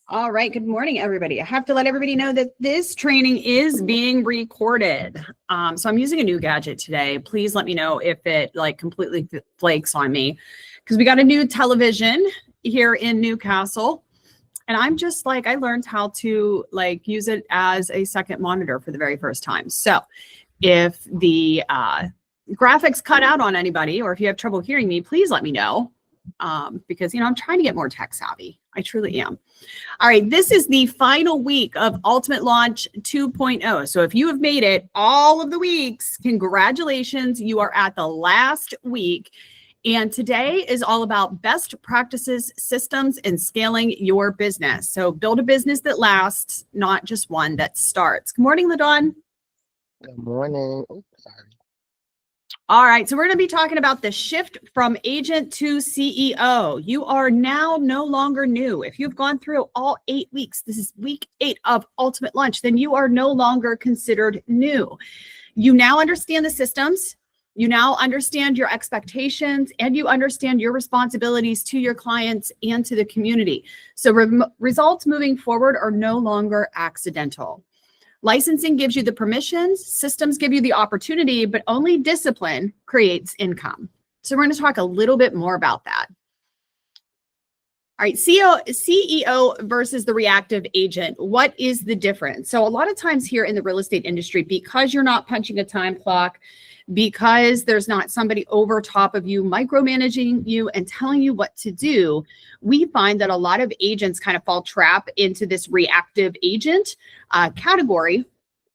All right. Good morning, everybody. I have to let everybody know that this training is being recorded. So I'm using a new gadget today. Please let me know if it completely flakes on me, because we got a new television here in Newcastle. And I'm just I learned how to use it as a second monitor for the very first time. So if the graphics cut out on anybody, or if you have trouble hearing me, please let me know. Because, I'm trying to get more tech savvy. I truly am. All right. This is the final week of Ultimate Launch 2.0. So if you have made it all of the weeks, congratulations. You are at the last week. And today is all about best practices, systems, and scaling your business. So build a business that lasts, not just one that starts. Good morning, LaDawn. Good morning. Oops, sorry. All right, so we're going to be talking about the shift from agent to CEO. You are now no longer new. If you've gone through all 8 weeks, this is week 8 of Ultimate Launch, then you are no longer considered new. You now understand the systems. You now understand your expectations, and you understand your responsibilities to your clients and to the community. So results moving forward are no longer accidental. Licensing gives you the permissions, systems give you the opportunity, but only discipline creates income. So we're going to talk a little bit more about that. All right, CEO versus the reactive agent. What is the difference? So a lot of times here in the real estate industry, because you're not punching a time clock, because there's not somebody over top of you micromanaging you and telling you what to do, we find that a lot of agents kind of fall trap into this reactive agent category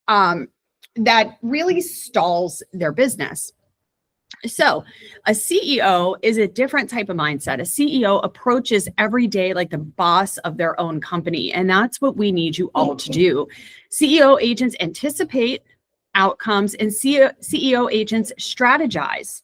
that really stalls their business. So a CEO is a different type of mindset. A CEO approaches every day like the boss of their own company. And that's what we need you all to do. CEO agents anticipate outcomes, and CEO agents strategize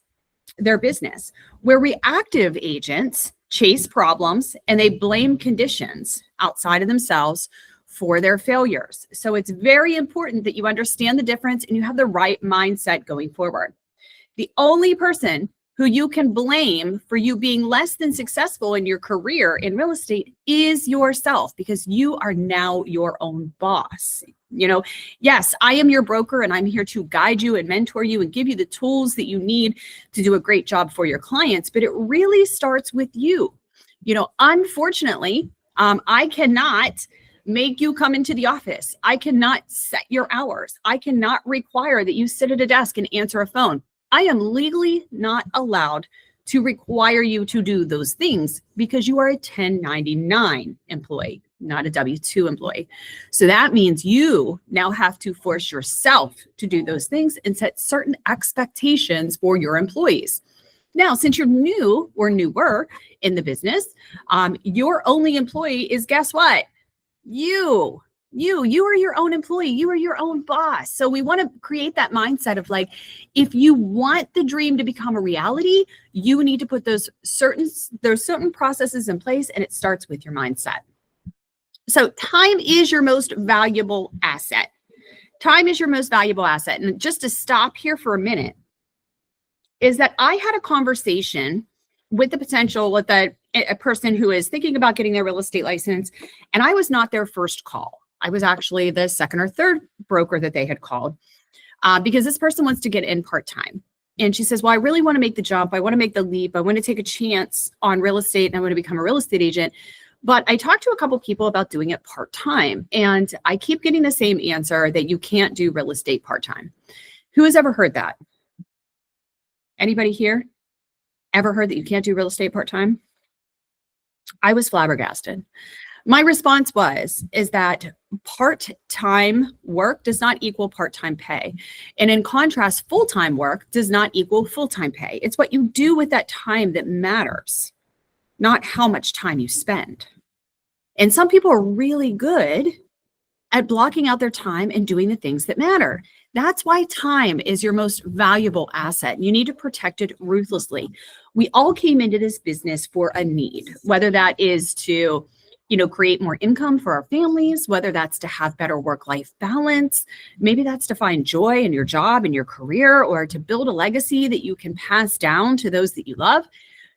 their business, where reactive agents chase problems and they blame conditions outside of themselves for their failures. So it's very important that you understand the difference and you have the right mindset going forward. The only person who you can blame for you being less than successful in your career in real estate is yourself, because you are now your own boss. Yes, I am your broker and I'm here to guide you and mentor you and give you the tools that you need to do a great job for your clients. But it really starts with you. Unfortunately, I cannot make you come into the office. I cannot set your hours. I cannot require that you sit at a desk and answer a phone. I am legally not allowed to require you to do those things because you are a 1099 employee, not a W-2 employee. So that means you now have to force yourself to do those things and set certain expectations for your employees. Now, since you're new or newer in the business, your only employee is, guess what? You are your own employee. You are your own boss. So we want to create that mindset of if you want the dream to become a reality, you need to put there's certain processes in place, and it starts with your mindset. So time is your most valuable asset. Time is your most valuable asset. And just to stop here for a minute, is that I had a conversation with a person who is thinking about getting their real estate license, and I was not their first call. I was actually the second or third broker that they had called because this person wants to get in part-time. And she says, well, I really want to make the jump. I want to make the leap. I want to take a chance on real estate, and I want to become a real estate agent. But I talked to a couple people about doing it part-time, and I keep getting the same answer that you can't do real estate part-time. Who has ever heard that? Anybody here ever heard that you can't do real estate part-time? I was flabbergasted. My response is that part-time work does not equal part-time pay. And in contrast, full-time work does not equal full-time pay. It's what you do with that time that matters, not how much time you spend. And some people are really good at blocking out their time and doing the things that matter. That's why time is your most valuable asset. You need to protect it ruthlessly. We all came into this business for a need, whether that is to create more income for our families, whether that's to have better work-life balance, maybe that's to find joy in your job and your career, or to build a legacy that you can pass down to those that you love.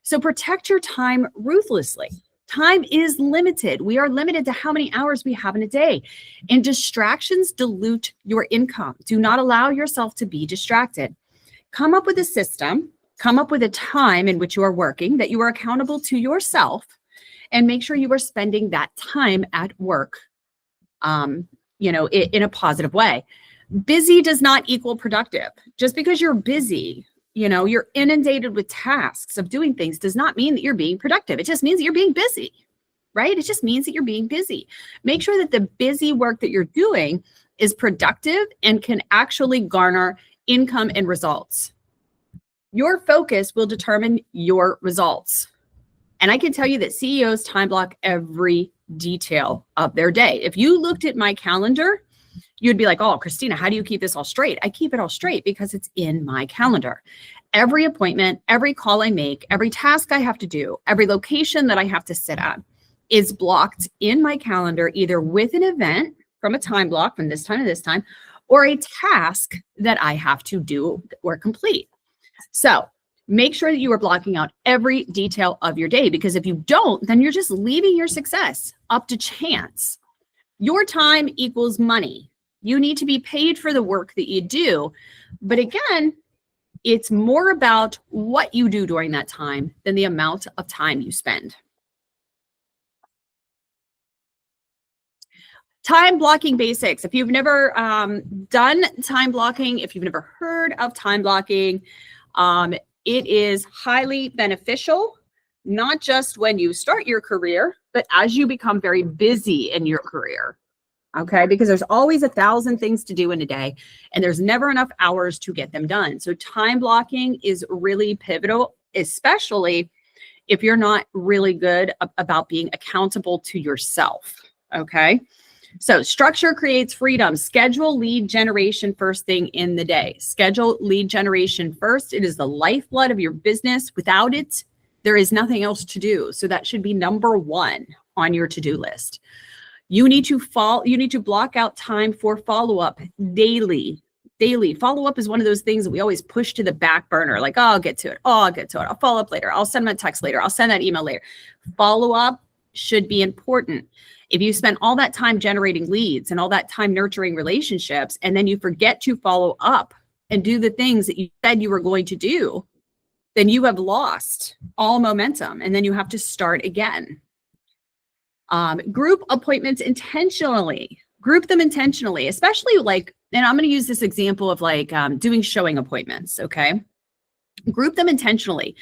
So protect your time ruthlessly. Time is limited. We are limited to how many hours we have in a day, and distractions dilute your income. Do not allow yourself to be distracted. Come up with a system, come up with a time in which you are working that you are accountable to yourself, and make sure you are spending that time at work, in a positive way. Busy does not equal productive. Just because you're busy, you're inundated with tasks of doing things does not mean that you're being productive. It just means that you're being busy, right? It just means that you're being busy. Make sure that the busy work that you're doing is productive and can actually garner income and results. Your focus will determine your results. And I can tell you that CEOs time block every detail of their day. If you looked at my calendar, you'd be like, oh, Christina, how do you keep this all straight? I keep it all straight because it's in my calendar. Every appointment, every call I make, every task I have to do, every location that I have to sit at is blocked in my calendar, either with an event from a time block from this time to this time, or a task that I have to do or complete. So make sure that you are blocking out every detail of your day, because if you don't, then you're just leaving your success up to chance. Your time equals money. You need to be paid for the work that you do. But again, it's more about what you do during that time than the amount of time you spend. Time blocking basics. If you've never done time blocking, if you've never heard of time blocking, it is highly beneficial, not just when you start your career, but as you become very busy in your career. Okay, because there's always 1,000 things to do in a day, and there's never enough hours to get them done. So time blocking is really pivotal, especially if you're not really good about being accountable to yourself. Okay, so structure creates freedom. Schedule lead generation first thing in the day. Schedule lead generation first. It is the lifeblood of your business. Without it, there is nothing else to do. So that should be number one on your to-do list. You need to block out time for follow-up daily. Follow-up is one of those things that we always push to the back burner. Like, oh, I'll get to it. I'll follow up later. I'll send them a text later. I'll send that email later. Follow-up should be important. If you spend all that time generating leads and all that time nurturing relationships, and then you forget to follow up and do the things that you said you were going to do, then you have lost all momentum, and then you have to start again. Group appointments intentionally. Group them intentionally, especially and I'm going to use this example of doing showing appointments. Okay. Group them intentionally.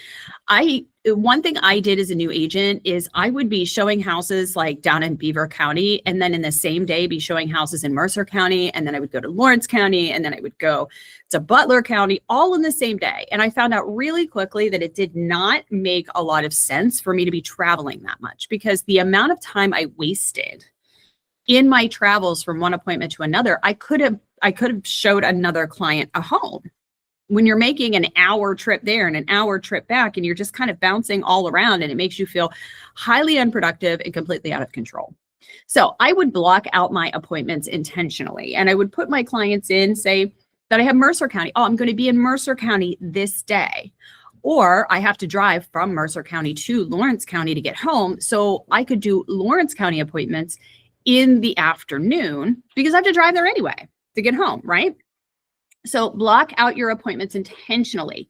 One thing I did as a new agent is I would be showing houses down in Beaver County, and then in the same day be showing houses in Mercer County, and then I would go to Lawrence County, and then I would go to Butler County, all in the same day. And I found out really quickly that it did not make a lot of sense for me to be traveling that much, because the amount of time I wasted in my travels from one appointment to another, I could have showed another client a home. When you're making an hour trip there and an hour trip back, and you're just kind of bouncing all around, and it makes you feel highly unproductive and completely out of control. So I would block out my appointments intentionally, and I would put my clients in, say that I have Mercer County. Oh, I'm going to be in Mercer County this day. Or I have to drive from Mercer County to Lawrence County to get home. So I could do Lawrence County appointments in the afternoon because I have to drive there anyway to get home, right? So block out your appointments intentionally.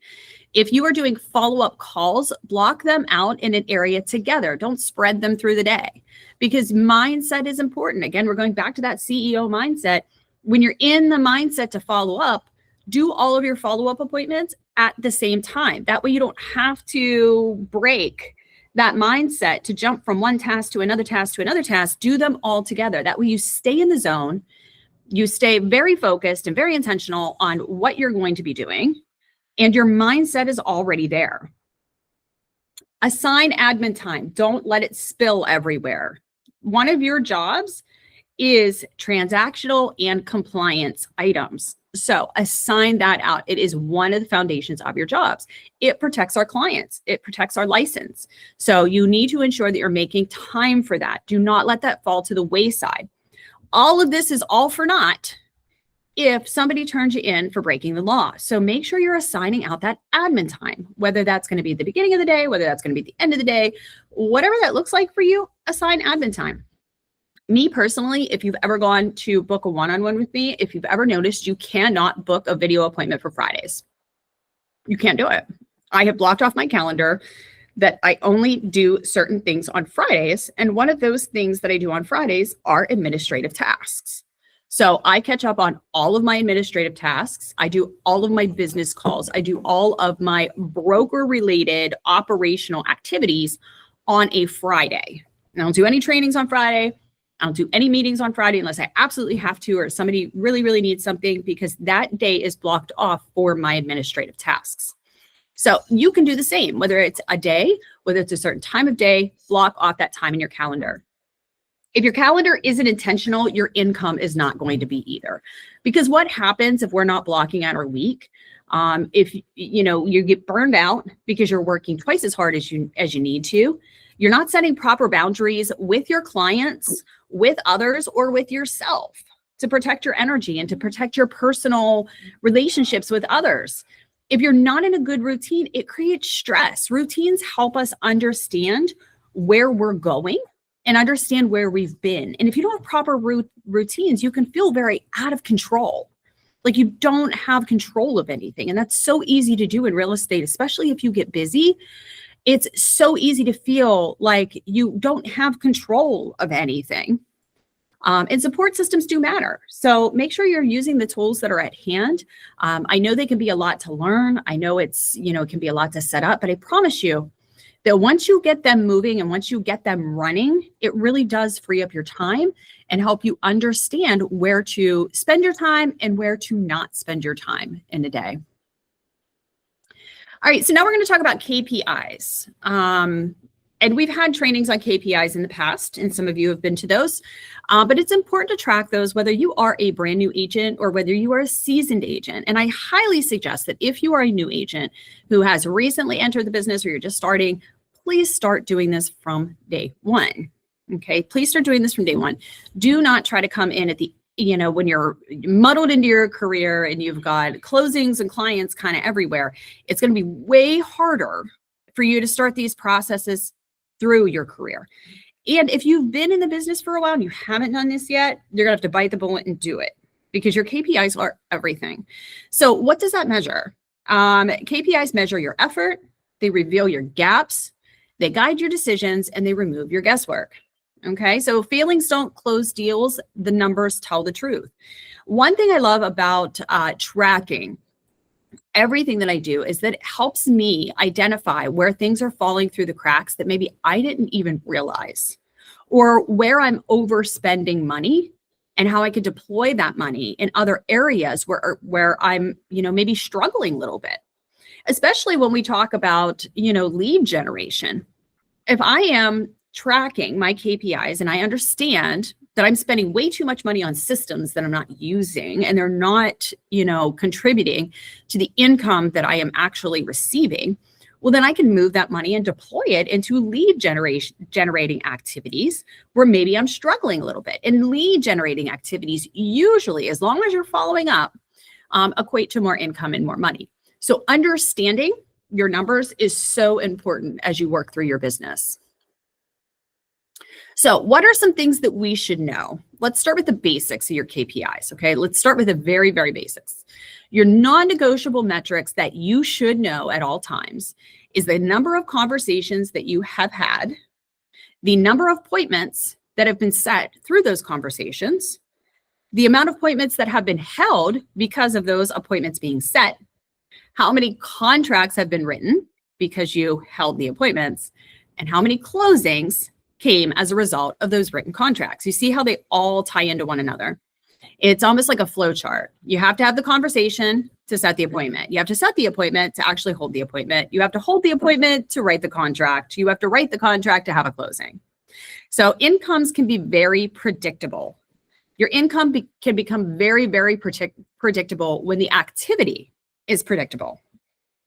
If you are doing follow-up calls, block them out in an area together. Don't spread them through the day, because mindset is important. Again, we're going back to that CEO mindset. When you're in the mindset to follow up, do all of your follow-up appointments at the same time. That way you don't have to break that mindset to jump from one task to another task to another task. Do them all together. That way you stay in the zone. You stay very focused and very intentional on what you're going to be doing, and your mindset is already there. Assign admin time. Don't let it spill everywhere. One of your jobs is transactional and compliance items. So assign that out. It is one of the foundations of your jobs. It protects our clients. It protects our license. So you need to ensure that you're making time for that. Do not let that fall to the wayside. All of this is all for naught if somebody turns you in for breaking the law. So make sure you're assigning out that admin time, whether that's going to be at the beginning of the day, whether that's going to be at the end of the day, whatever that looks like for you, assign admin time. Me personally, if you've ever gone to book a one-on-one with me, if you've ever noticed, you cannot book a video appointment for Fridays. You can't do it. I have blocked off my calendar that I only do certain things on Fridays. And one of those things that I do on Fridays are administrative tasks. So I catch up on all of my administrative tasks. I do all of my business calls. I do all of my broker-related operational activities on a Friday. And I don't do any trainings on Friday. I don't do any meetings on Friday unless I absolutely have to, or somebody really, really needs something, because that day is blocked off for my administrative tasks. So you can do the same, whether it's a day, whether it's a certain time of day, block off that time in your calendar. If your calendar isn't intentional, your income is not going to be either. Because what happens if we're not blocking out our week? If you get burned out because you're working twice as hard as you need to, you're not setting proper boundaries with your clients, with others, or with yourself to protect your energy and to protect your personal relationships with others. If you're not in a good routine, it creates stress. Routines help us understand where we're going and understand where we've been. And if you don't have proper routines, you can feel very out of control. Like you don't have control of anything. And that's so easy to do in real estate, especially if you get busy. It's so easy to feel like you don't have control of anything. And support systems do matter. So make sure you're using the tools that are at hand. I know they can be a lot to learn. I know it can be a lot to set up, but I promise you that once you get them moving and once you get them running, it really does free up your time and help you understand where to spend your time and where to not spend your time in a day. All right, so now we're going to talk about KPIs. And we've had trainings on KPIs in the past, and some of you have been to those. But it's important to track those, whether you are a brand new agent or whether you are a seasoned agent. And I highly suggest that if you are a new agent who has recently entered the business or you're just starting, please start doing this from day one. Okay, please start doing this from day one. Do not try to come in at the when you're muddled into your career and you've got closings and clients kind of everywhere. It's going to be way harder for you to start these processes through your career. And if you've been in the business for a while and you haven't done this yet, you're going to have to bite the bullet and do it, because your KPIs are everything. So what does that measure? KPIs measure your effort. They reveal your gaps. They guide your decisions, and they remove your guesswork. Okay, so feelings don't close deals. The numbers tell the truth. One thing I love about tracking everything that I do is that it helps me identify where things are falling through the cracks that maybe I didn't even realize, or where I'm overspending money and how I could deploy that money in other areas where I'm, maybe struggling a little bit, especially when we talk about, lead generation. If I am tracking my KPIs and I understand that I'm spending way too much money on systems that I'm not using and they're not, contributing to the income that I am actually receiving, well, then I can move that money and deploy it into lead generating activities where maybe I'm struggling a little bit. And lead generating activities usually, as long as you're following up, equate to more income and more money. So understanding your numbers is so important as you work through your business. So what are some things that we should know? Let's start with the basics of your KPIs, okay? Let's start with the very, very basics. Your non-negotiable metrics that you should know at all times is the number of conversations that you have had, the number of appointments that have been set through those conversations, the amount of appointments that have been held because of those appointments being set, how many contracts have been written because you held the appointments, and how many closings came as a result of those written contracts. You see how they all tie into one another. It's almost like a flow chart. You have to have the conversation to set the appointment. You have to set the appointment to actually hold the appointment. You have to hold the appointment to write the contract. You have to write the contract to have a closing. So incomes can be very predictable. Your income can become very, very predictable when the activity is predictable.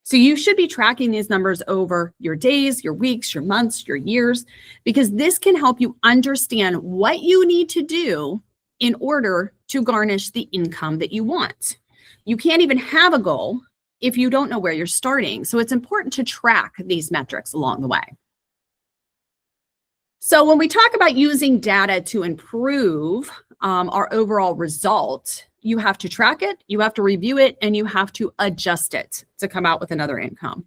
So you should be tracking these numbers over your days, your weeks, your months, your years, because this can help you understand what you need to do in order to garnish the income that you want. You can't even have a goal if you don't know where you're starting. So it's important to track these metrics along the way. So when we talk about using data to improve our overall result, you have to track it, you have to review it, and you have to adjust it to come out with another income,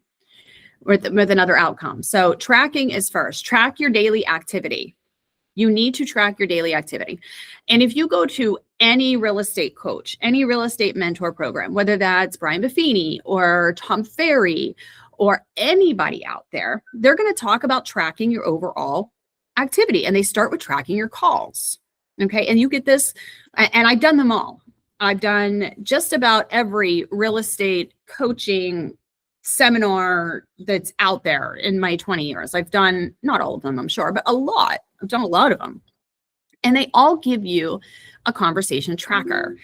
with another outcome. So tracking is first. Track your daily activity. You need to track your daily activity. And if you go to any real estate coach, any real estate mentor program, whether that's Brian Buffini or Tom Ferry or anybody out there, they're going to talk about tracking your overall activity. And they start with tracking your calls. Okay. And you get this, and I've done them all. I've done just about every real estate coaching seminar that's out there in my 20 years. I've done, not all of them, I'm sure, but a lot. I've done a lot of them. And they all give you a conversation tracker.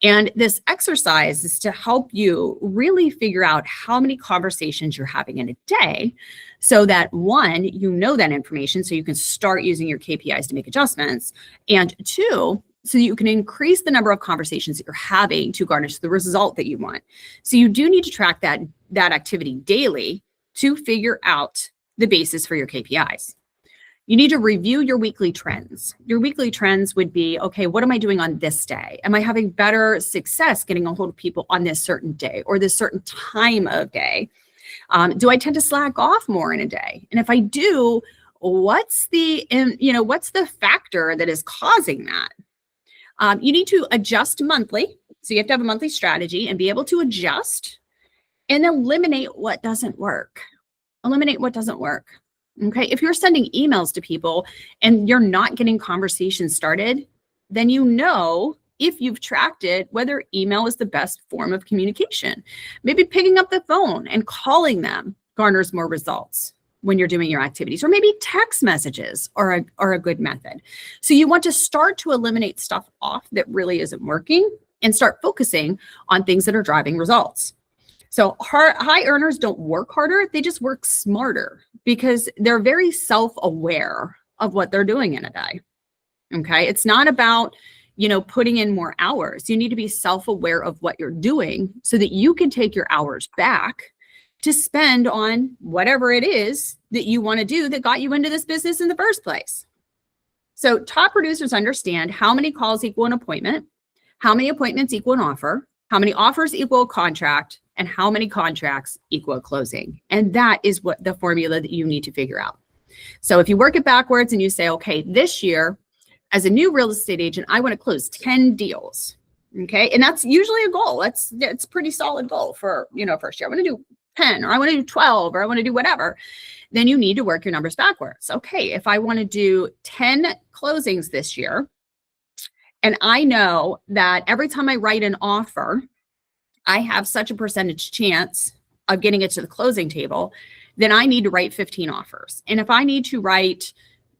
And this exercise is to help you really figure out how many conversations you're having in a day, so that one, you know that information so you can start using your KPIs to make adjustments. And two, so you can increase the number of conversations that you're having to garnish the result that you want. So you do need to track that activity daily to figure out the basis for your KPIs. You need to review your weekly trends. Your weekly trends would be, okay, what am I doing on this day? Am I having better success getting a hold of people on this certain day or this certain time of day? Do I tend to slack off more in a day? And if I do, what's the factor that is causing that? You need to adjust monthly. So you have to have a monthly strategy and be able to adjust and eliminate what doesn't work. Eliminate what doesn't work. Okay. If you're sending emails to people and you're not getting conversations started, then you know, if you've tracked it, whether email is the best form of communication. Maybe picking up the phone and calling them garners more results when you're doing your activities, or maybe text messages are a good method. So you want to start to eliminate stuff off that really isn't working and start focusing on things that are driving results. So high earners don't work harder, they just work smarter because they're very self-aware of what they're doing in a day. Okay. It's not about, putting in more hours. You need to be self-aware of what you're doing so that you can take your hours back to spend on whatever it is that you want to do that got you into this business in the first place. So top producers understand how many calls equal an appointment, how many appointments equal an offer, how many offers equal a contract, and how many contracts equal a closing. And that is what the formula that you need to figure out. So if you work it backwards and you say, okay, this year, as a new real estate agent, I want to close 10 deals. Okay. And that's usually a goal. That's a pretty solid goal for, first year. I want to do 10, or I want to do 12, or I want to do whatever. Then you need to work your numbers backwards. Okay. If I want to do 10 closings this year, and I know that every time I write an offer, I have such a percentage chance of getting it to the closing table, then I need to write 15 offers. And if I need to write,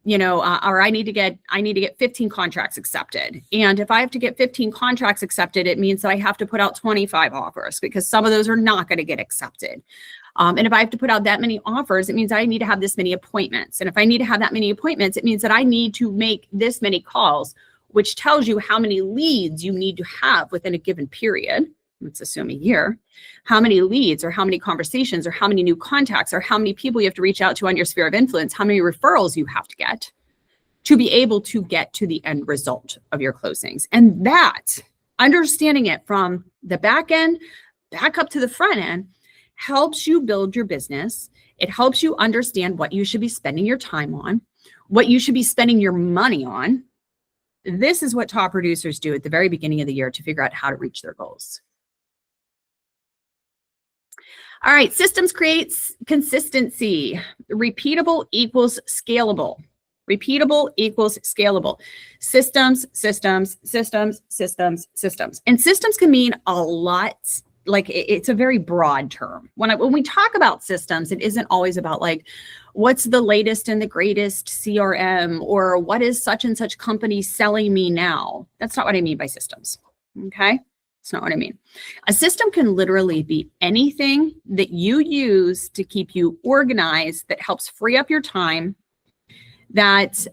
or I need to get 15 contracts accepted. And if I have to get 15 contracts accepted, it means that I have to put out 25 offers because some of those are not going to get accepted. And if I have to put out that many offers, it means I need to have this many appointments. And if I need to have that many appointments, it means that I need to make this many calls, which tells you how many leads you need to have within a given period. Let's assume a year, how many leads or how many conversations or how many new contacts or how many people you have to reach out to on your sphere of influence, how many referrals you have to get to be able to get to the end result of your closings. And that, understanding it from the back end, back up to the front end, helps you build your business. It helps you understand what you should be spending your time on, what you should be spending your money on. This is what top producers do at the very beginning of the year to figure out how to reach their goals. All right, systems creates consistency. Repeatable equals scalable. Repeatable equals scalable. Systems, systems, systems, systems, systems. And systems can mean a lot. Like it's a very broad term. When we talk about systems, it isn't always about like, what's the latest and the greatest CRM or what is such and such company selling me now? That's not what I mean by systems, okay? That's not what I mean. A system can literally be anything that you use to keep you organized, that helps free up your time, that,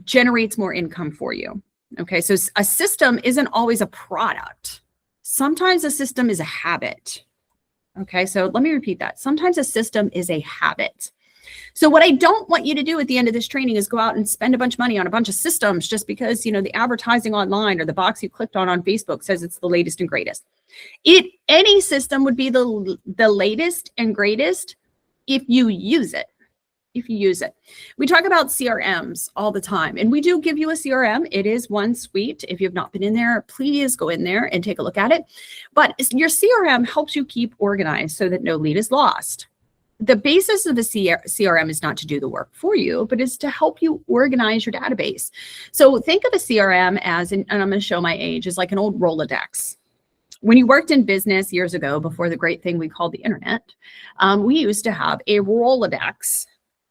generates more income for you. Okay, so a system isn't always a product. Sometimes a system is a habit. Okay, so let me repeat that. Sometimes a system is a habit. So what I don't want you to do at the end of this training is go out and spend a bunch of money on a bunch of systems just because, the advertising online or the box you clicked on Facebook says it's the latest and greatest. Any system would be the latest and greatest if you use it. We talk about CRMs all the time, and we do give you a CRM. It is OneSuite. If you've not been in there, please go in there and take a look at it. But your CRM helps you keep organized so that no lead is lost. The basis of the CRM is not to do the work for you, but it's to help you organize your database. So think of a CRM as, and I'm going to show my age, as like an old Rolodex. When you worked in business years ago, before the great thing we called the internet, we used to have a Rolodex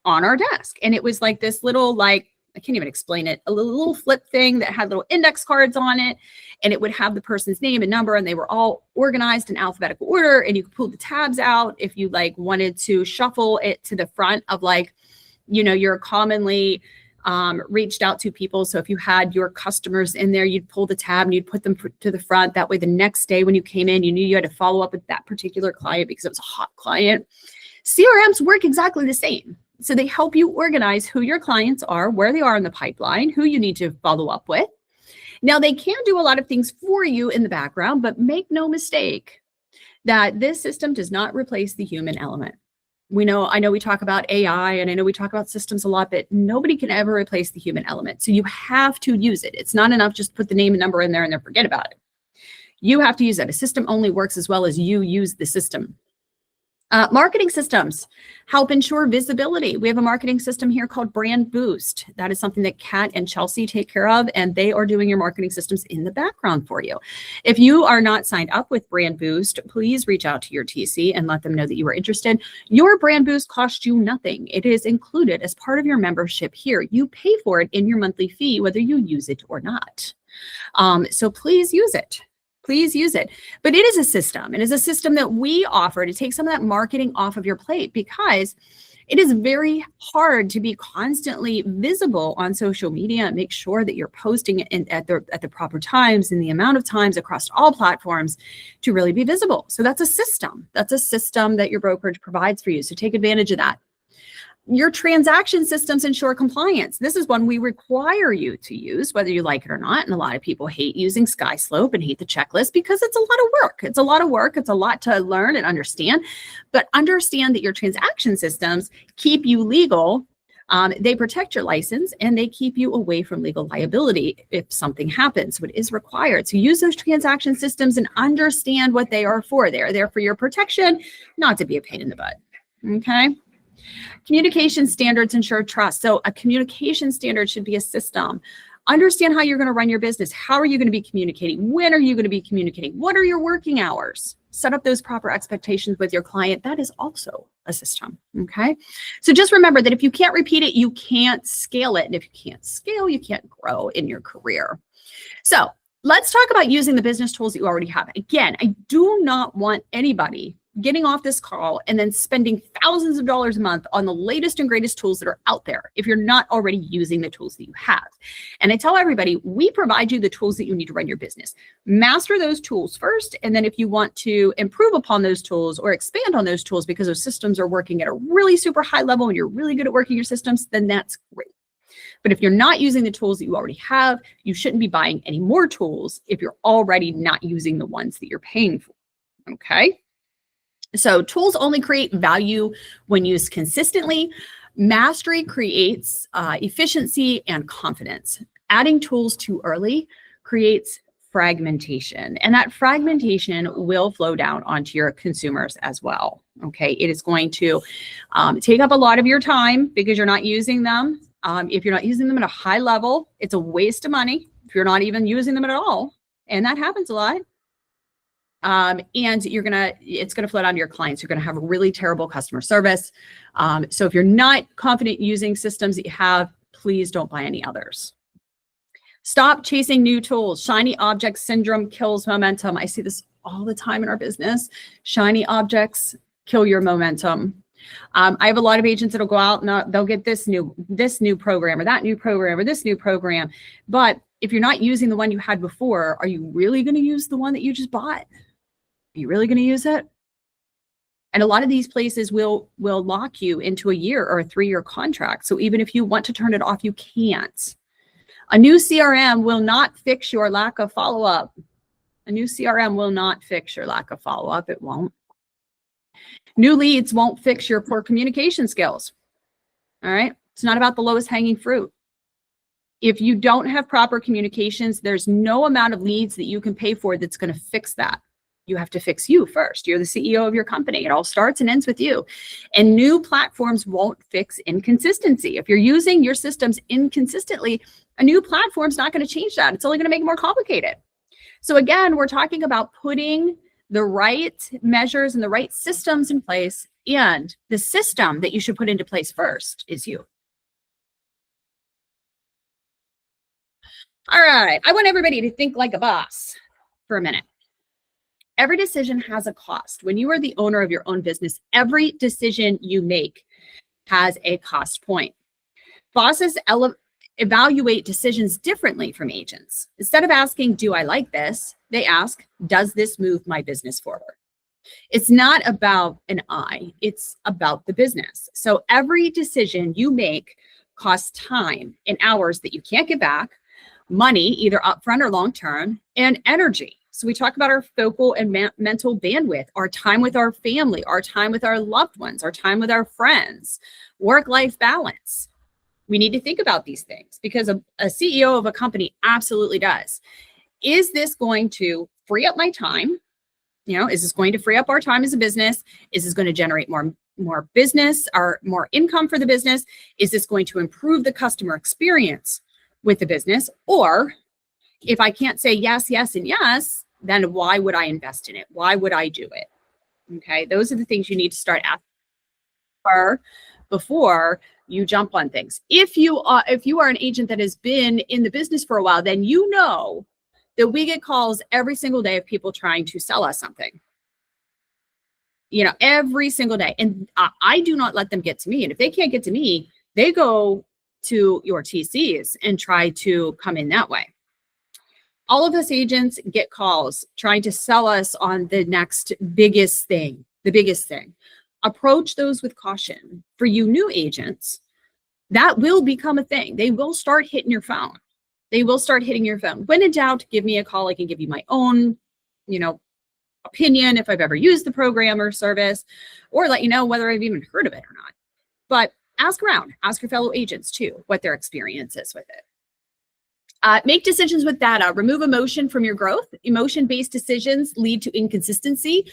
on our desk. And it was like this little, I can't even explain it, a little flip thing that had little index cards on it. And it would have the person's name and number, and they were all organized in alphabetical order. And you could pull the tabs out if you wanted to shuffle it to the front of your commonly reached out to people. So if you had your customers in there, you'd pull the tab and you'd put them to the front. That way, the next day when you came in, you knew you had to follow up with that particular client because it was a hot client. CRMs work exactly the same. So they help you organize who your clients are, where they are in the pipeline, who you need to follow up with. Now, they can do a lot of things for you in the background, but make no mistake that this system does not replace the human element. I know we talk about AI and I know we talk about systems a lot, but nobody can ever replace the human element. So you have to use it. It's not enough just put the name and number in there and then forget about it. You have to use it. A system only works as well as you use the system. Marketing systems help ensure visibility. We have a marketing system here called Brand Boost. That is something that Kat and Chelsea take care of, and they are doing your marketing systems in the background for you. If you are not signed up with Brand Boost, please reach out to your TC and let them know that you are interested. Your Brand Boost costs you nothing. It is included as part of your membership here. You pay for it in your monthly fee, whether you use it or not. So please use it. Please use it. But it is a system. It is a system that we offer to take some of that marketing off of your plate, because it is very hard to be constantly visible on social media and make sure that you're posting it at the proper times and the amount of times across all platforms to really be visible. So that's a system. That's a system that your brokerage provides for you. So take advantage of that. Your transaction systems ensure compliance. This is one we require you to use, whether you like it or not. And a lot of people hate using SkySlope and hate the checklist because it's a lot of work. It's a lot of work. It's a lot to learn and understand. But understand that your transaction systems keep you legal. They protect your license and they keep you away from legal liability if something happens. So it is required. So use those transaction systems and understand what they are for. They're there for your protection, not to be a pain in the butt. Okay. Communication standards ensure trust. So a communication standard should be a system. Understand how you're going to run your business. How are you going to be communicating? When are you going to be communicating? What are your working hours? Set up those proper expectations with your client. That is also a system. Okay. So just remember that if you can't repeat it, you can't scale it. And if you can't scale, you can't grow in your career. So let's talk about using the business tools that you already have. Again, I do not want anybody getting off this call and then spending thousands of dollars a month on the latest and greatest tools that are out there if you're not already using the tools that you have. And I tell everybody, we provide you the tools that you need to run your business. Master those tools first. And then if you want to improve upon those tools or expand on those tools because those systems are working at a really super high level and you're really good at working your systems, then that's great. But if you're not using the tools that you already have, you shouldn't be buying any more tools if you're already not using the ones that you're paying for. Okay. So tools only create value when used consistently. Mastery creates efficiency and confidence. Adding tools too early creates fragmentation, and that fragmentation will flow down onto your consumers as well. Okay, it is going to take up a lot of your time because you're not using them. If you're not using them at a high level, it's a waste of money if you're not even using them at all, and that happens a lot. And it's gonna float onto your clients. You're gonna have really terrible customer service. So if you're not confident using systems that you have, please don't buy any others. Stop chasing new tools. Shiny object syndrome kills momentum. I see this all the time in our business. Shiny objects kill your momentum. I have a lot of agents that'll go out and they'll get this new program or that new program or this new program, but If you're not using the one you had before, are you really going to use the one that you just bought? Are you really going to use it? And a lot of these places will lock you into a year or a 3-year contract. So even if you want to turn it off, you can't. A new CRM will not fix your lack of follow-up. A new CRM will not fix your lack of follow-up. It won't. New leads won't fix your poor communication skills. All right. It's not about the lowest hanging fruit. If you don't have proper communications, there's no amount of leads that you can pay for that's going to fix that. You have to fix you first. You're the CEO of your company. It all starts and ends with you. And new platforms won't fix inconsistency. If you're using your systems inconsistently, a new platform's not going to change that. It's only going to make it more complicated. So again, we're talking about putting the right measures and the right systems in place. And the system that you should put into place first is you. All right. I want everybody to think like a boss for a minute. Every decision has a cost. When you are the owner of your own business, every decision you make has a cost point. Bosses evaluate decisions differently from agents. Instead of asking, do I like this? They ask, does this move my business forward? It's not about an I, it's about the business. So every decision you make costs time and hours that you can't get back, money, either upfront or long-term, and energy. So we talk about our focal and mental bandwidth, our time with our family, our time with our loved ones, our time with our friends, work-life balance. We need to think about these things because a CEO of a company absolutely does. Is this going to free up my time? Is this going to free up our time as a business? Is this going to generate more business or more income for the business? Is this going to improve the customer experience with the business? Or if I can't say yes, yes, and yes, then why would I invest in it? Why would I do it? Okay, those are the things you need to start asking for before you jump on things. If you are an agent that has been in the business for a while, then you know that we get calls every single day of people trying to sell us something. Every single day. And I do not let them get to me. And if they can't get to me, they go to your TCs and try to come in that way. All of us agents get calls trying to sell us on the next biggest thing, the biggest thing. Approach those with caution. For you new agents, that will become a thing. They will start hitting your phone. They will start hitting your phone. When in doubt, give me a call. I can give you my own, opinion if I've ever used the program or service, or let you know whether I've even heard of it or not. But ask around. Ask your fellow agents too, what their experience is with it. Make decisions with data. Remove emotion from your growth. Emotion-based decisions lead to inconsistency,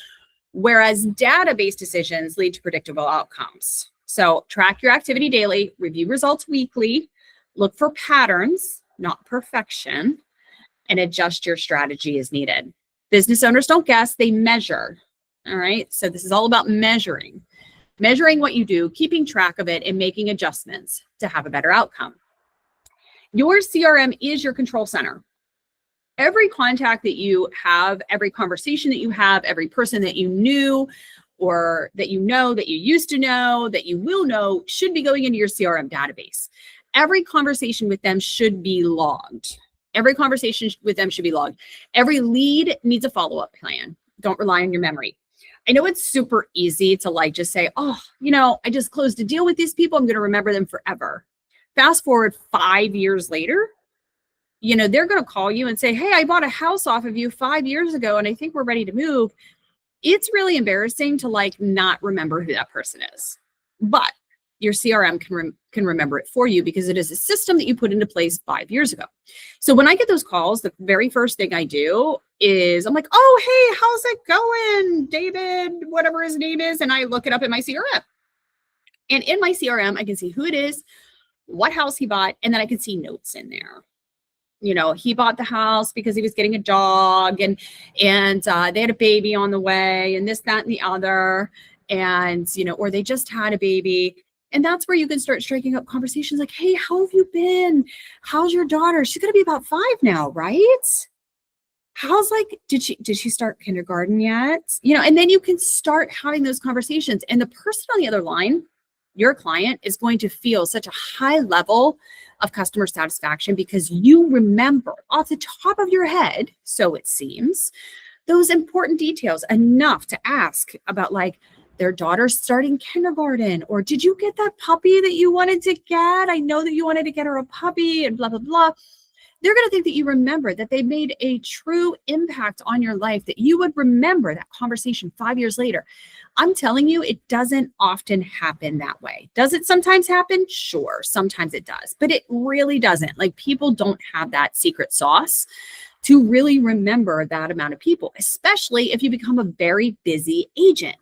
whereas data-based decisions lead to predictable outcomes. So track your activity daily, review results weekly, look for patterns, not perfection, and adjust your strategy as needed. Business owners don't guess, they measure. All right. So this is all about measuring what you do, keeping track of it, and making adjustments to have a better outcome. Your CRM is your control center. Every contact that you have, every conversation that you have, every person that you knew or that you know, that you used to know, that you will know, should be going into your CRM database. Every conversation with them should be logged. Every conversation with them should be logged. Every lead needs a follow-up plan. Don't rely on your memory. I know it's super easy to just say, oh, I just closed a deal with these people. I'm going to remember them forever. Fast forward 5 years later, they're going to call you and say, hey, I bought a house off of you 5 years ago, and I think we're ready to move. It's really embarrassing to not remember who that person is. But your CRM can remember it for you because it is a system that you put into place 5 years ago. So when I get those calls, the very first thing I do is I'm like, oh, hey, how's it going, David, whatever his name is. And I look it up in my CRM. And in my CRM, I can see who it is, what house he bought, and then I can see notes in there. He bought the house because he was getting a dog and they had a baby on the way and this, that, and the other. And, or they just had a baby. And that's where you can start striking up conversations like, hey, how have you been? How's your daughter? She's going to be about 5 now, right? How's did she start kindergarten yet? And then you can start having those conversations. And the person on the other line, your client, is going to feel such a high level of customer satisfaction because you remember off the top of your head, so it seems, those important details enough to ask about like their daughter's starting kindergarten, or did you get that puppy that you wanted to get? I know that you wanted to get her a puppy and blah, blah, blah. They're going to think that you remember, that they made a true impact on your life, that you would remember that conversation 5 years later. I'm telling you, it doesn't often happen that way. Does it sometimes happen? Sure, sometimes it does, but it really doesn't. Like, people don't have that secret sauce to really remember that amount of people, especially if you become a very busy agent.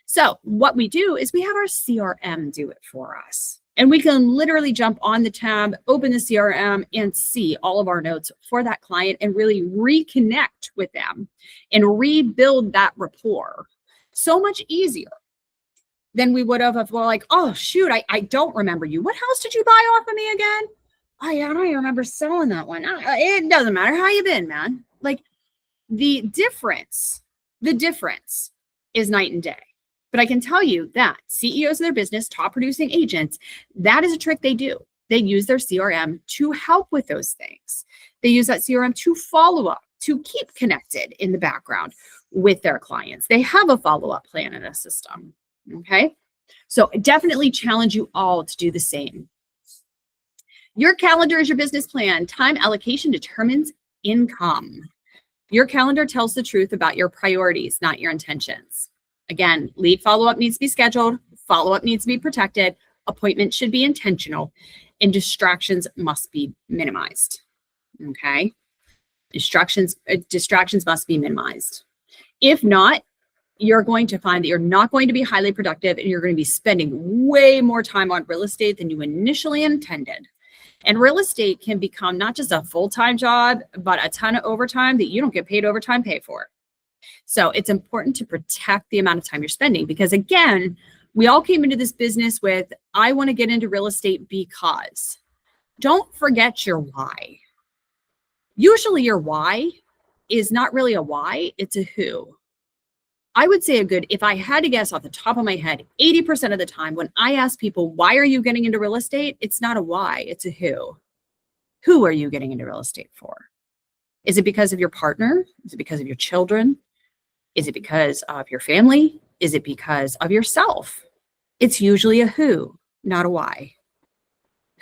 So what we do is we have our CRM do it for us. And we can literally jump on the tab, open the CRM, and see all of our notes for that client and really reconnect with them and rebuild that rapport. So much easier than we would have if we're like, oh, shoot, I don't remember you. What house did you buy off of me again? Oh, yeah, I don't remember selling that one. It doesn't matter. How you been, man? Like, the difference is night and day. But I can tell you that CEOs of their business, top producing agents, that is a trick they do. They use their CRM to help with those things. They use that CRM to follow up, to keep connected in the background with their clients. They have a follow-up plan in a system, okay? So I definitely challenge you all to do the same. Your calendar is your business plan. Time allocation determines income. Your calendar tells the truth about your priorities, not your intentions. Again, lead follow-up needs to be scheduled, follow-up needs to be protected, appointments should be intentional, and distractions must be minimized, okay? Distractions must be minimized. If not, you're going to find that you're not going to be highly productive and you're going to be spending way more time on real estate than you initially intended. And real estate can become not just a full-time job, but a ton of overtime that you don't get paid overtime pay for. So it's important to protect the amount of time you're spending because, again, we all came into this business with, I want to get into real estate because. Don't forget your why. Usually your why is not really a why, it's a who. I would say if I had to guess off the top of my head, 80% of the time when I ask people, why are you getting into real estate? It's not a why, it's a who. Who are you getting into real estate for? Is it because of your partner? Is it because of your children? Is it because of your family? Is it because of yourself? It's usually a who, not a why.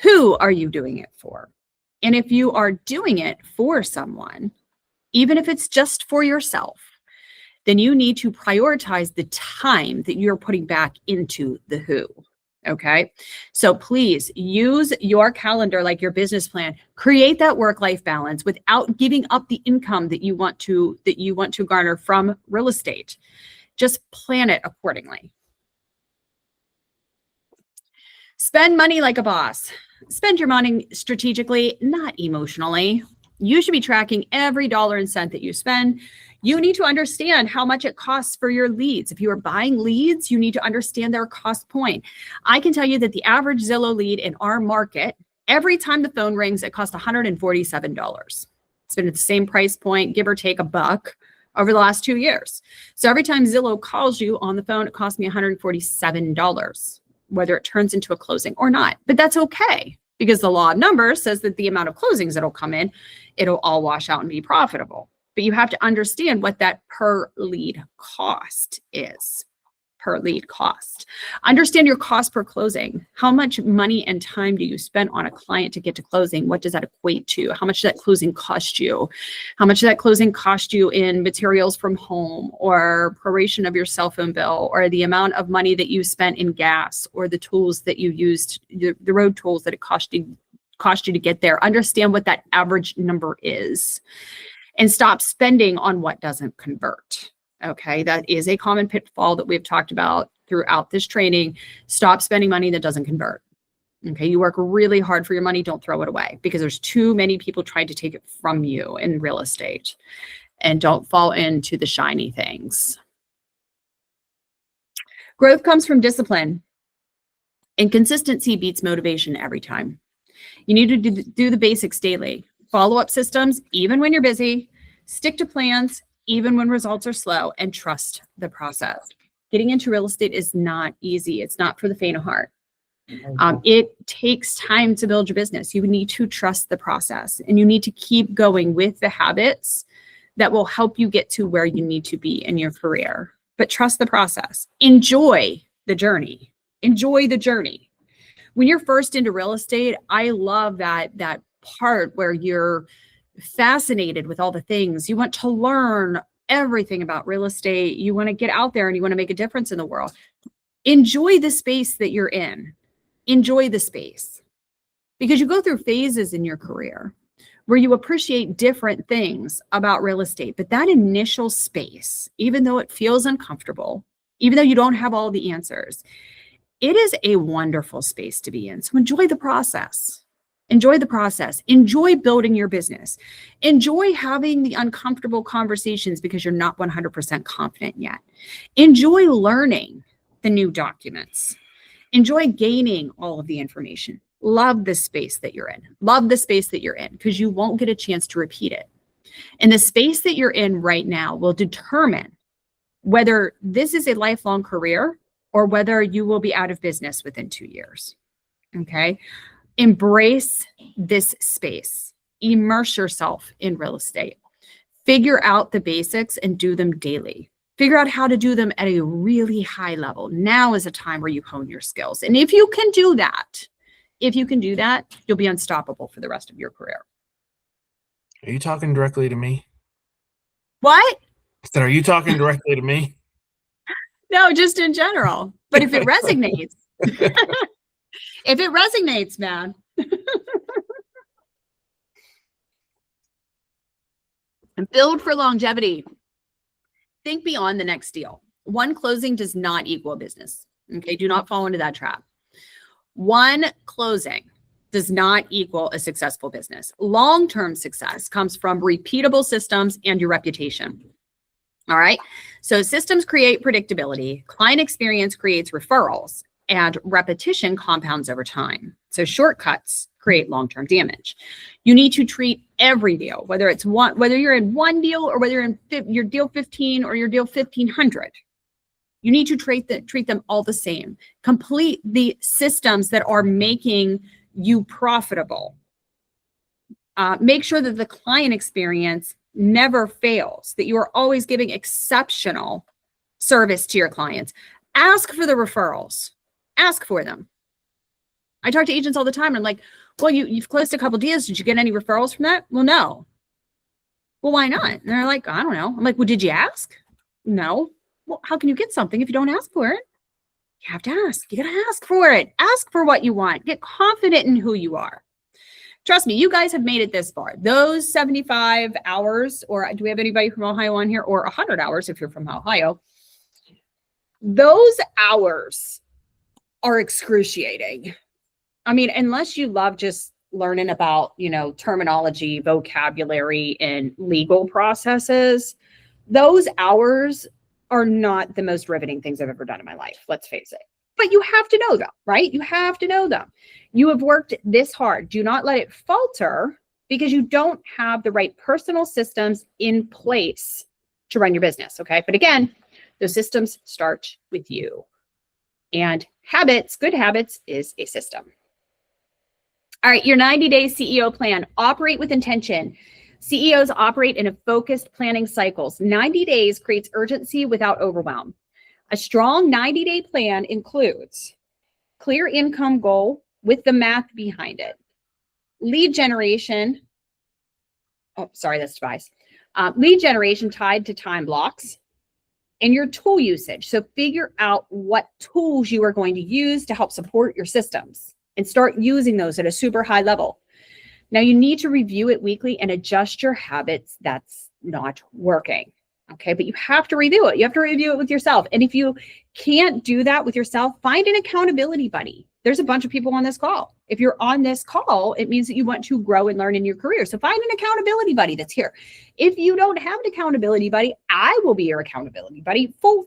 Who are you doing it for? And if you are doing it for someone, even if it's just for yourself, then you need to prioritize the time that you're putting back into the who. Okay. So please use your calendar like your business plan. Create that work-life balance without giving up the income that you want to garner from real estate. Just plan it accordingly. Spend money like a boss. Spend your money strategically, not emotionally. You should be tracking every dollar and cent that you spend. You need to understand how much it costs for your leads. If you are buying leads, you need to understand their cost point. I can tell you that the average Zillow lead in our market, every time the phone rings, it costs $147. It's been at the same price point, give or take $1 over the last 2 years. So every time Zillow calls you on the phone, it costs me $147, whether it turns into a closing or not. But that's okay, because the law of numbers says that the amount of closings that'll come in, it'll all wash out and be profitable. But you have to understand what that per lead cost is. Per lead cost. Understand your cost per closing. How much money and time do you spend on a client to get to closing? What does that equate to? How much does that closing cost you? How much does that closing cost you in materials from home, or proration of your cell phone bill, or the amount of money that you spent in gas, or the tools that you used, the road tools that it cost you to get there? Understand what that average number is. And stop spending on what doesn't convert. Okay, that is a common pitfall that we've talked about throughout this training. Stop spending money that doesn't convert. Okay, you work really hard for your money, don't throw it away, because there's too many people trying to take it from you in real estate. And don't fall into the shiny things. Growth comes from discipline, and consistency beats motivation every time. You need to do the basics daily. Follow-up systems, even when you're busy. Stick to plans, even when results are slow, and trust the process. Getting into real estate is not easy. It's not for the faint of heart. It takes time to build your business. You need to trust the process, and you need to keep going with the habits that will help you get to where you need to be in your career. But trust the process. Enjoy the journey. Enjoy the journey. When you're first into real estate, I love that part where you're fascinated with all the things. You want to learn everything about real estate. You want to get out there and you want to make a difference in the world. Enjoy the space that you're in. Enjoy the space, because you go through phases in your career where you appreciate different things about real estate. But that initial space, even though it feels uncomfortable, even though you don't have all the answers, it is a wonderful space to be in. So enjoy the process. Enjoy the process. Enjoy building your business. Enjoy having the uncomfortable conversations because you're not 100% confident yet. Enjoy learning the new documents. Enjoy gaining all of the information. Love the space that you're in. Love the space that you're in, because you won't get a chance to repeat it. And the space that you're in right now will determine whether this is a lifelong career or whether you will be out of business within 2 years. Okay? Embrace this space. Immerse yourself in real estate. Figure out the basics and do them daily. Figure out how to do them at a really high level. Now is a time where you hone your skills. And if you can do that, you'll be unstoppable for the rest of your career. Are you talking directly to me? What? I said, are you talking directly to me? No, just in general. But if it resonates, if it resonates, man. And build for longevity. Think beyond the next deal. One closing does not equal business. Okay, do not fall into that trap. One closing does not equal a successful business. Long-term success comes from repeatable systems and your reputation. All right. So systems create predictability. Client experience creates referrals, and repetition compounds over time. So shortcuts create long-term damage. You need to treat every deal, whether you're in one deal or whether you're in your deal 15 or your deal 1500. You need to treat them all the same. Complete the systems that are making you profitable. Make sure that the client experience never fails, that you are always giving exceptional service to your clients. Ask for the referrals. Ask for them. I talk to agents all the time. And I'm like, well, you've closed a couple deals. Did you get any referrals from that? Well, no. Well, why not? And they're like, I don't know. I'm like, well, did you ask? No. Well, how can you get something if you don't ask for it? You have to ask. You got to ask for it. Ask for what you want. Get confident in who you are. Trust me, you guys have made it this far. Those 75 hours, or do we have anybody from Ohio on here? Or 100 hours if you're from Ohio. Those hours are excruciating. I mean, unless you love just learning about, terminology, vocabulary, and legal processes, those hours are not the most riveting things I've ever done in my life. Let's face it. But you have to know them, right? You have to know them. You have worked this hard. Do not let it falter because you don't have the right personal systems in place to run your business, okay? But again, those systems start with you. And habits, good habits, is a system. All right, your 90-day CEO plan. Operate with intention. CEOs operate in a focused planning cycles. 90 days creates urgency without overwhelm. A strong 90-day plan includes clear income goal with the math behind it. Lead generation. Oh, sorry, that's device. Lead generation tied to time blocks. And your tool usage. So figure out what tools you are going to use to help support your systems and start using those at a super high level. Now you need to review it weekly and adjust your habits that's not working. Okay, but you have to review it. You have to review it with yourself. And if you can't do that with yourself, find an accountability buddy. There's a bunch of people on this call. If you're on this call, it means that you want to grow and learn in your career. So find an accountability buddy that's here. If you don't have an accountability buddy, I will be your accountability buddy. Full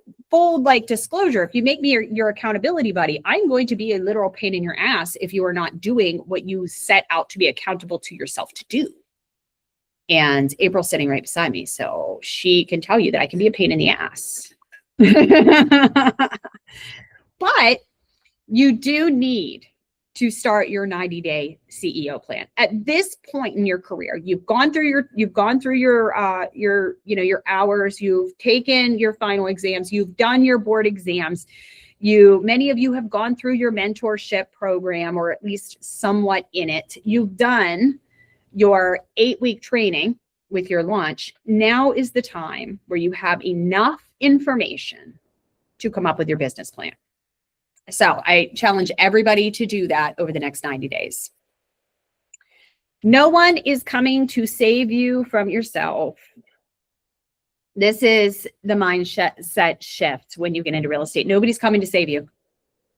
like disclosure. If you make me your accountability buddy, I'm going to be a literal pain in your ass if you are not doing what you set out to be accountable to yourself to do. And April's sitting right beside me, so she can tell you that I can be a pain in the ass. But you do need to start your 90-day CEO plan. At this point in your career, you've gone through your hours, you've taken your final exams, you've done your board exams. Many of you have gone through your mentorship program, or at least somewhat in it. You've done your 8-week training with your launch. Now is the time where you have enough information to come up with your business plan. So I challenge everybody to do that over the next 90 days. No one is coming to save you from yourself. This is the mindset shift when you get into real estate. Nobody's coming to save you.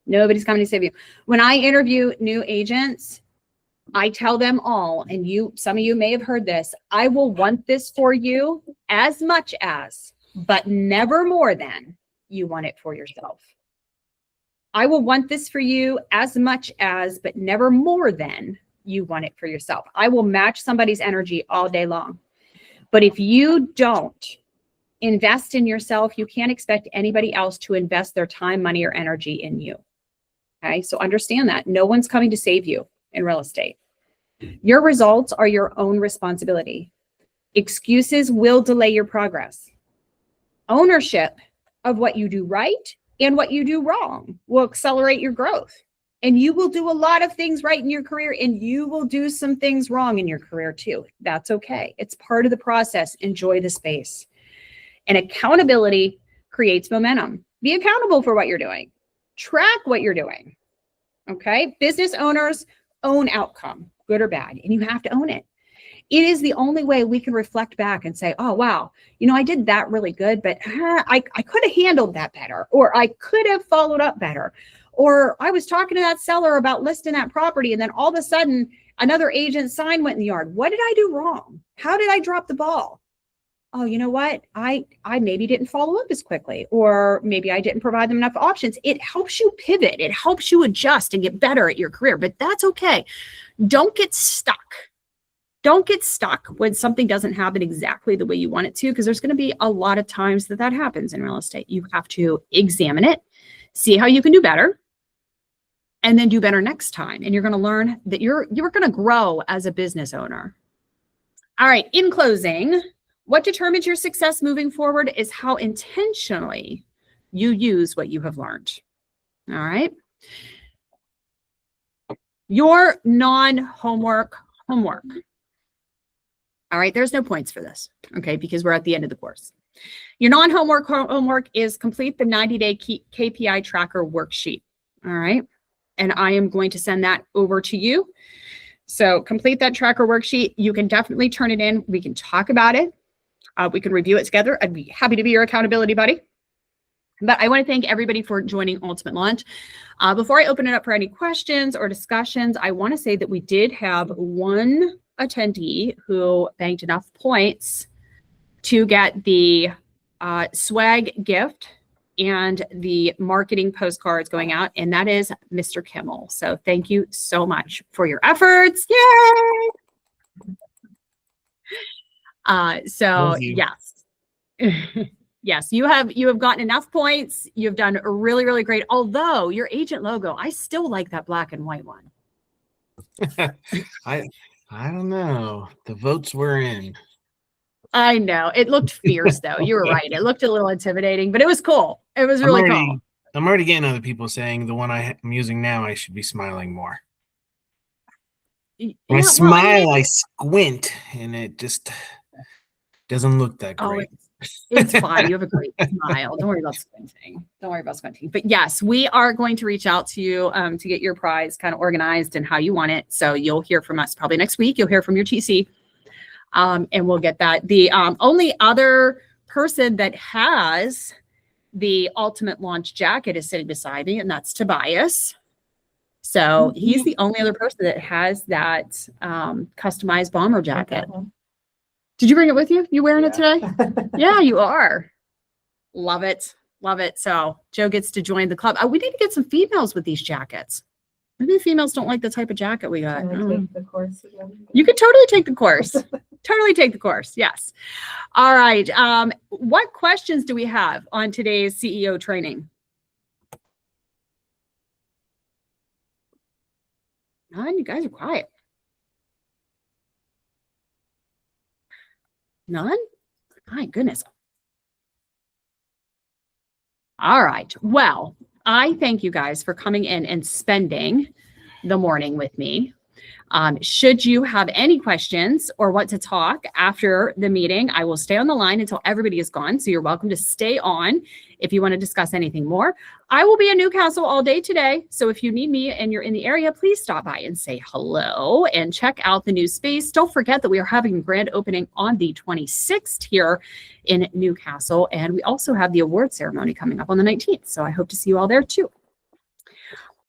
Nobody's coming to save you. When I interview new agents, I tell them all, and some of you may have heard this, I will want this for you as much as, but never more than, you want it for yourself. I will want this for you as much as, but never more than, you want it for yourself. I will match somebody's energy all day long. But if you don't invest in yourself, you can't expect anybody else to invest their time, money, or energy in you. Okay, so understand that. No one's coming to save you in real estate. Your results are your own responsibility. Excuses will delay your progress. Ownership of what you do right and what you do wrong will accelerate your growth. And you will do a lot of things right in your career, and you will do some things wrong in your career too. That's okay. It's part of the process. Enjoy the space. And accountability creates momentum. Be accountable for what you're doing. Track what you're doing. Okay? Business owners own outcome, good or bad, and you have to own it. It is the only way we can reflect back and say, oh, wow, I did that really good, but I could have handled that better, or I could have followed up better, or I was talking to that seller about listing that property, and then all of a sudden another agent's sign went in the yard. What did I do wrong? How did I drop the ball? Oh, you know what? I maybe didn't follow up as quickly, or maybe I didn't provide them enough options. It helps you pivot. It helps you adjust and get better at your career, but that's okay. Don't get stuck. Don't get stuck when something doesn't happen exactly the way you want it to, because there's going to be a lot of times that happens in real estate. You have to examine it, see how you can do better, and then do better next time. And you're going to learn that you're going to grow as a business owner. All right. In closing, what determines your success moving forward is how intentionally you use what you have learned. All right. Your non-homework homework. All right. There's no points for this. Okay. Because we're at the end of the course. Your non-homework homework is complete the 90-day KPI tracker worksheet. All right. And I am going to send that over to you. So complete that tracker worksheet. You can definitely turn it in. We can talk about it. We can review it together. I'd be happy to be your accountability buddy. But I want to thank everybody for joining Ultimate Launch. Before I open it up for any questions or discussions, I want to say that we did have one attendee who banked enough points to get the swag gift and the marketing postcards going out, and that is Mr. Kimmel. So thank you so much for your efforts. Yay! Yes. Yes, you have gotten enough points. You've done really, really great. Although your agent logo, I still like that black and white one. I don't know. The votes were in. I know. It looked fierce though. You were right. It looked a little intimidating, but it was cool. It was really cool. I'm already getting other people saying the one I'm using now, I should be smiling more. When I smile, I squint, and it just doesn't look that great. It's fine. You have a great smile. Don't worry about squinting. But yes, we are going to reach out to you to get your prize kind of organized and how you want it. So you'll hear from us probably next week. You'll hear from your TC, and we'll get that. The only other person that has the Ultimate Launch jacket is sitting beside me, and that's Tobias. So he's the only other person that has that customized bomber jacket. Did you bring it with you? You wearing it today? Yeah, you are. Love it. Love it. So Joe gets to join the club. We need to get some females with these jackets. Maybe the females don't like the type of jacket we got. Take the course again. You could totally take the course. Totally take the course. Yes. All right. What questions do we have on today's CEO training? None? You guys are quiet. None? My goodness. All right. Well, I thank you guys for coming in and spending the morning with me. Should you have any questions or want to talk after the meeting, I will stay on the line until everybody is gone. So you're welcome to stay on if you want to discuss anything more. I will be in Newcastle all day today. So if you need me and you're in the area, please stop by and say hello and check out the new space. Don't forget that we are having a grand opening on the 26th here in Newcastle. And we also have the award ceremony coming up on the 19th. So I hope to see you all there too.